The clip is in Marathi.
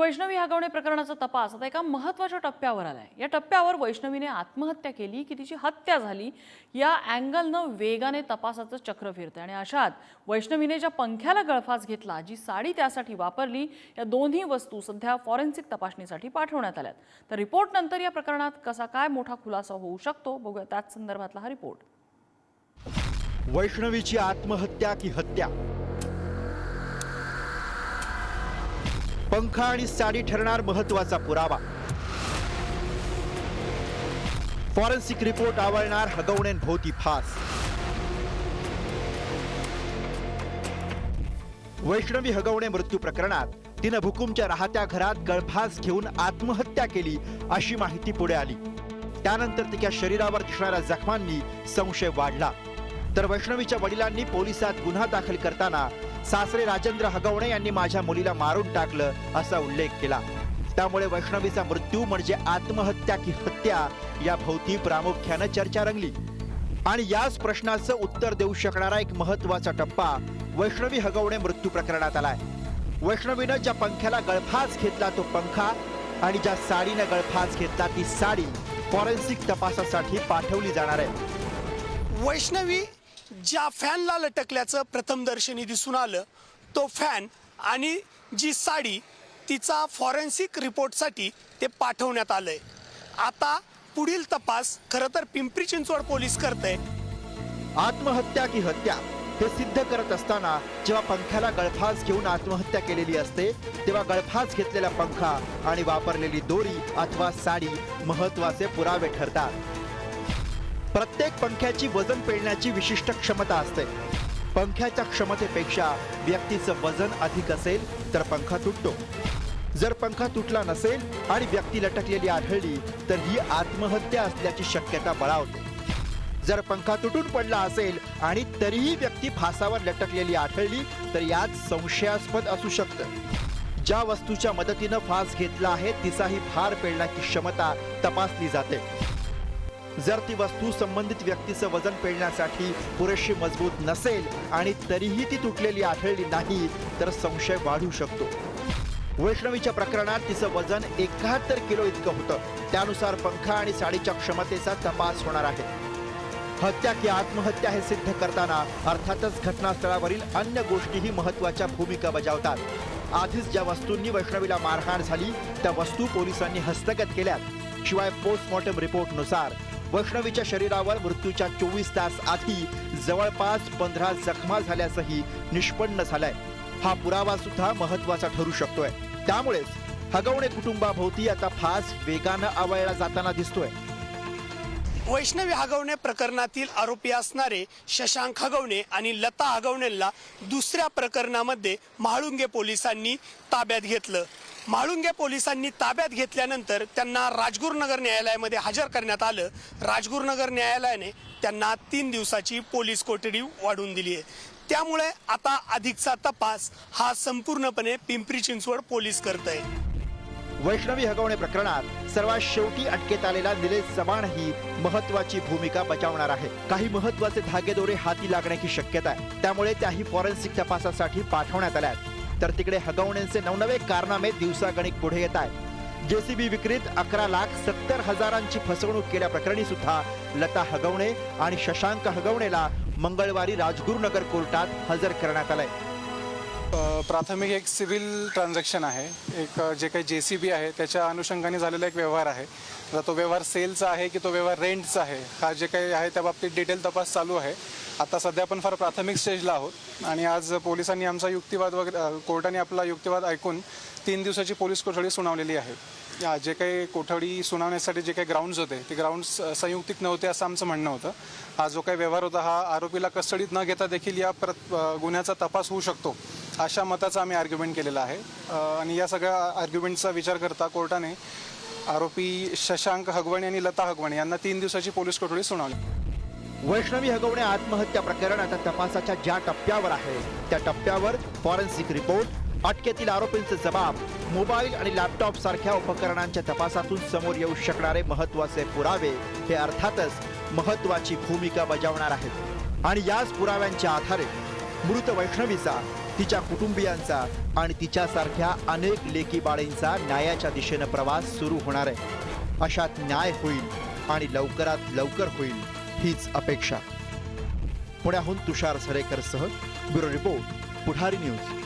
वैष्णवी हगवणे प्रकरणाचा तपास आता एका महत्त्वाच्या टप्प्यावर आलाय। या टप्प्यावर वैष्णवीने आत्महत्या केली की तिची हत्या झाली या अँगलनं वेगाने तपासाचं चक्र फिरतंय आणि अशात वैष्णवीने ज्या पंख्याला गळफास घेतला, जी साडी त्यासाठी वापरली, या दोन्ही वस्तू सध्या फॉरेन्सिक तपासणीसाठी पाठवण्यात आल्यात। तर रिपोर्ट नंतर या प्रकरणात कसा काय मोठा खुलासा होऊ शकतो बघूया त्याच संदर्भातला हा रिपोर्ट। वैष्णवीची आत्महत्या की हत्या, पंखा आणि साडी ठरणार महत्वाचा पुरावा। फॉरेन्सिक रिपोर्ट आवळणार हगवणेंभोवती फास। वैष्णवी हगवणे मृत्यू प्रकरणात तिनं भुकुमच्या राहत्या घरात गळफास घेऊन आत्महत्या केली अशी माहिती पुढे आली। त्यानंतर तिच्या शरीरावर दिसणाऱ्या जखमांनी संशय वाढला। तर वैष्णवीच्या वडिलांनी पोलिसात गुन्हा दाखल करताना सासरे राजेंद्र हगवणे यांनी माझ्या मुलीला मारून टाकलं असा उल्लेख केला। त्यामुळे वैष्णवीचा मृत्यू म्हणजे आत्महत्या की हत्या या भोवती प्रामुख्याने चर्चा रंगली आणि याच प्रश्नाचं उत्तर देऊ शकणारा एक महत्त्वाचा टप्पा वैष्णवी हगवणे मृत्यू प्रकरणात आलाय। वैष्णवीनं ज्या पंख्याला गळफास घेतला तो पंखा आणि ज्या साडीने गळफास घेतला ती साडी फॉरेन्सिक तपासासाठी पाठवली जाणार आहे। वैष्णवी ज्या फॅनला लटकल्याचं प्रथमदर्शनी दिसून आलं तो फॅन आणि जी साडी तिचा फॉरेन्सिक रिपोर्टसाठी ते पाठवण्यात आलंय। आता पुढील तपास खरं तर पिंपरी चिंचवड पोलीस करते। आत्महत्या की हत्या हे सिद्ध करत असताना जेव्हा पंख्याला गळफास घेऊन आत्महत्या केलेली असते तेव्हा गळफास घेतलेला पंखा आणि वापरलेली दोरी अथवा साडी महत्त्वाचे पुरावे ठरतात। प्रत्येक पंख्याची वजन पेलण्याची विशिष्ट क्षमता असते। पंख्याच्या क्षमतेपेक्षा व्यक्तीचं वजन अधिक असेल तर पंखा तुटतो। जर पंखा तुटला नसेल आणि व्यक्ती लटकलेली आढळली तर ही आत्महत्या असल्याची शक्यता बळावते। जर पंखा तुटून पडला असेल आणि तरीही व्यक्ती फासावर लटकलेली आढळली तर यात संशयास्पद असू शकतं। ज्या वस्तूच्या मदतीनं फास घेतला आहे तिचाही भार पेलण्याची क्षमता तपासली जाते। जर ती वस्तू संबंधित व्यक्तीचं वजन पेलण्यासाठी पुरेशी मजबूत नसेल आणि तरीही ती तुटलेली आढळली नाही तर संशय वाढू शकतो। वैष्णवीच्या प्रकरणात तिचं वजन 71 किलो इतकं होतं। त्यानुसार पंखा आणि साडीच्या क्षमतेचा तपास होणार आहे। हत्या की आत्महत्या हे सिद्ध करताना अर्थातच घटनास्थळावरील अन्य गोष्टीही महत्त्वाच्या भूमिका बजावतात। आधीच ज्या वस्तूंनी वैष्णवीला मारहाण झाली त्या वस्तू पोलिसांनी हस्तगत केल्यात। शिवाय पोस्टमॉर्टम रिपोर्टनुसार वैष्णवीच्या शरीरावर मृत्यूच्या 24 तास आधी जवळपास 15 जखमा झाल्याचंही निष्पन्न झालंय। हा पुरावा सुद्धा महत्त्वाचा ठरू शकतोय। त्यामुळेच हगवणे कुटुंबाभोवती आता फास वेगानं आवळला जाताना दिसतोय। वैष्णवी हगवणे प्रकरणातील आरोपी असणारे शशांक हगवणे आणि लता हगवणेला दुसऱ्या प्रकरणामध्ये म्हाळुंगे पोलिसांनी ताब्यात घेतलं। म्हाळुंगे पोलिसांनी ताब्यात घेतल्यानंतर त्यांना राजगुरुनगर न्यायालयामध्ये हजर करण्यात आलं। राजगुरुनगर न्यायालयाने त्यांना 3 दिवसाची पोलीस कोठडी वाढवून दिली आहे। त्यामुळे आता अधिकचा तपास हा संपूर्णपणे पिंपरी चिंचवड पोलीस करतंय। वैष्णवी हगवणे प्रकरणात सर्वात शेवटी अटकेत आलेला निलेश चव्हाणही महत्त्वाची भूमिका बजावणार आहे। काही महत्त्वाचे धागेदोरे हाती लागण्याची शक्यता आहे। त्यामुळे त्याही फॉरेन्सिक तपासासाठी पाठवण्यात आल्यात। तर तिकडे हगवणेंचे नवनवे कारनामे दिवसागणिक पुढे येत आहेत। जेसीबी विक्रीत 11,70,000ची फसवणूक केल्याप्रकरणी सुद्धा लता हगवणे आणि शशांक हगवणेला मंगळवारी राजगुरुनगर कोर्टात हजर करण्यात आलंय। प्राथमिक एक सिव्हिल ट्रान्झॅक्शन आहे। एक जे काही जेसीबी आहे त्याच्या अनुषंगाने झालेला एक व्यवहार आहे। आता तो व्यवहार सेलचा आहे की तो व्यवहार रेंटचा आहे हा जे काही आहे त्या बाबतीत डिटेल तपास चालू आहे। आता सध्या आपण फार प्राथमिक स्टेजला आहोत आणि आज पोलिसांनी आमचा युक्तिवाद वगैरे कोर्टाने आपला युक्तिवाद ऐकून 3 दिवसाची पोलीस कोठडी सुनावलेली आहे। जे काही कोठडी सुनावण्यासाठी जे काही ग्राउंड्स होते ते ग्राउंड्स संयुक्तिक नव्हते असं आमचं म्हणणं होतं। हा जो काही व्यवहार होता हा आरोपीला कस्टडीत न घेता देखील या गुन्ह्याचा तपास होऊ शकतो अशा मताचा आम्ही आर्ग्युमेंट केलेला आहे। आणि या सगळ्या आर्ग्युमेंटचा विचार करता कोर्टाने आरोपी शशांक हगवणे आणि लता हगवणे यांना 3 दिवसाची पोलीस कोठडी सुनावली। वैष्णवी हगवणे आत्महत्या प्रकरण आता तपासाच्या ज्या टप्प्यावर आहे त्या टप्प्यावर फॉरेन्सिक रिपोर्ट, अटकेतील आरोपींचे जबाब, मोबाईल आणि लॅपटॉप सारख्या उपकरणांच्या तपासातून समोर येऊ शकणारे महत्त्वाचे पुरावे हे अर्थातच महत्त्वाची भूमिका बजावणार आहेत। आणि याच पुराव्यांच्या आधारे मृत वैष्णवीचा तिच्या कुटुंबियांचा आणि तिच्यासारख्या अनेक लेकी बाळींचा न्यायाच्या दिशेनं प्रवास सुरू होणार आहे. अशात न्याय होईल आणि लवकरात लवकर होईल हीच अपेक्षा. पुण्याहून तुषार सरेकरसह ब्युरो रिपोर्ट, पुढारी न्यूज.